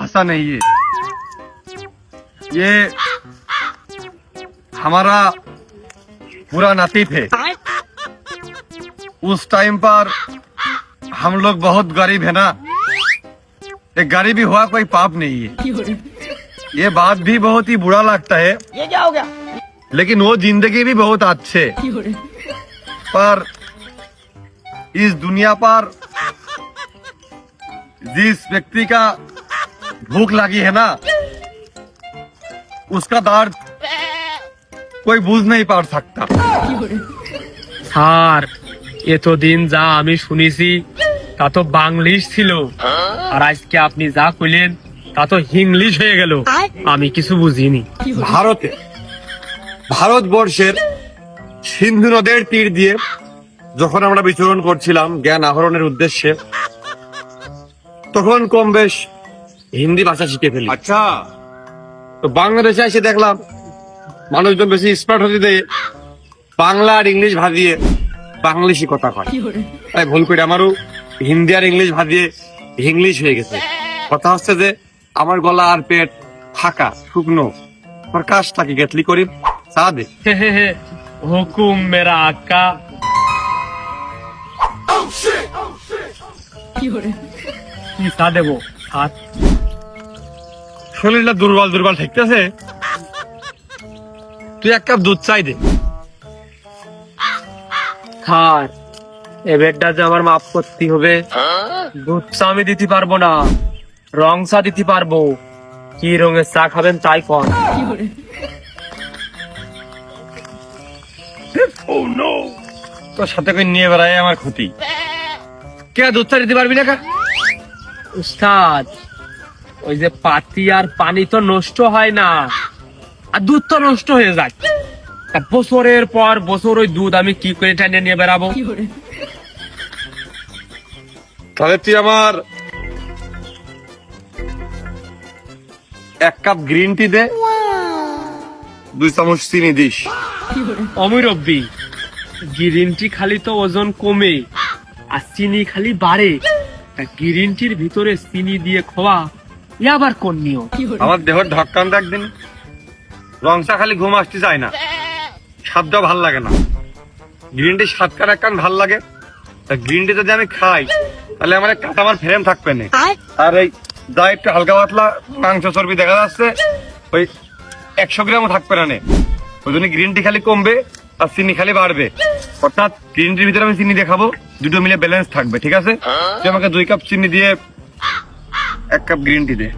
भाषा नहीं है, ये हमारा पूरा नातिफ है। उस टाइम पर हम लोग बहुत गरीब है ना, एक गरीबी हुआ कोई पाप नहीं है। ये बात भी बहुत ही बुरा लगता है, ये क्या हो गया? लेकिन वो जिंदगी भी बहुत अच्छे। पर इस दुनिया पर जिस व्यक्ति का भूख लगी है ना, उसका दर्द कोई बुझ नहीं पा सकता। স্যার এতদিন যা আমি শুনেছি তা তো বাংলিশ ছিল, আর আজকে আপনি যা কইলেন তা তো হিংলিশ হয়ে গেল। আমি কিছু বুঝিনি। ভারতবর্ষের সিন্ধু নদের তীর দিয়ে যখন আমরা বিচরণ করছিলাম জ্ঞান আহরণের উদ্দেশ্যে, তখন কম বেশ হিন্দি ভাষা শিখে ফেলি। আচ্ছা, তো বাংলাদেশে এসে দেখলাম মানুষজন বেশি স্মার্ট হতে দেয় বাংলা আর ইংলিশ ভাজিয়ে বাংলিশই কথা কয়। তাই ভুল করে আমারও হিন্দি আর ইংলিশ ভাজিয়ে ইংলিশ হয়ে গেছে। কথা হচ্ছে যে আমার গলা আর পেট ফাঁকা শুকনো, আমার কাজটাকে গেতলি করি চা দে। হে হে হে, হুকুম মেরা আকা। কি চা দেবো? হাত শরীরটা দুর্বল দুর্বল ঠেকতেছে, তুই এক কাপ দুধ চাই দে। স্যার এবারটা যে আমার মাফ করতে হবে। দুধ চা আমি দিতে পারবো না, রং চা দিতে পারবো। কি রঙের চা খাবেন তাই কন। তোর সাথে করে নিয়ে বেড়ায় আমার ক্ষতি। কে দুধ চা দিতে পারবি না কা? উস্তাদ ওই যে পাতি আর পানি তো নষ্ট হয় না, আর দুধ তো নষ্ট হয়ে যায়। তা বছরের পর বছর ওই দুধ আমি কি করে টানিয়ে নিয়ে বেড়াবো? তাহলে তুই আমার এক কাপ গ্রিন টি দে, 2 চামচ চিনি দিস। অমিরব্বি গ্রিন টি খালি তো ওজন কমে আর চিনি খালি বাড়ে, তা গ্রিন টির ভিতরে চিনি দিয়ে খোয়া এ আবার কোন নিয়ম? আমার দেহ ঢক্কান একদিন রংসা খালি ঘুম আসতে চায় না, স্বাদটা ভাল লাগে না। গ্রিন টি স্বাদ কার এক কান ভাল লাগে। তা গ্রিন টি যদি আমি খাই তাহলে আমার এক কাটা আমার ফ্রেম থাকবে না। আর এই যা একটু হালকা পাতলা মাংস চর্বি দেখা যাচ্ছে, ওই 100 গ্রামও থাকবে না। ওই জন্য গ্রিন টি খালি কমবে আর চিনি খালি বাড়বে। অর্থাৎ গ্রিন টির ভিতরে আমি চিনি দেখাবো, দুটো মিলে ব্যালেন্স থাকবে। ঠিক আছে, তুই আমাকে 2 কাপ চিনি দিয়ে 1 কাপ গ্রিন টি দে।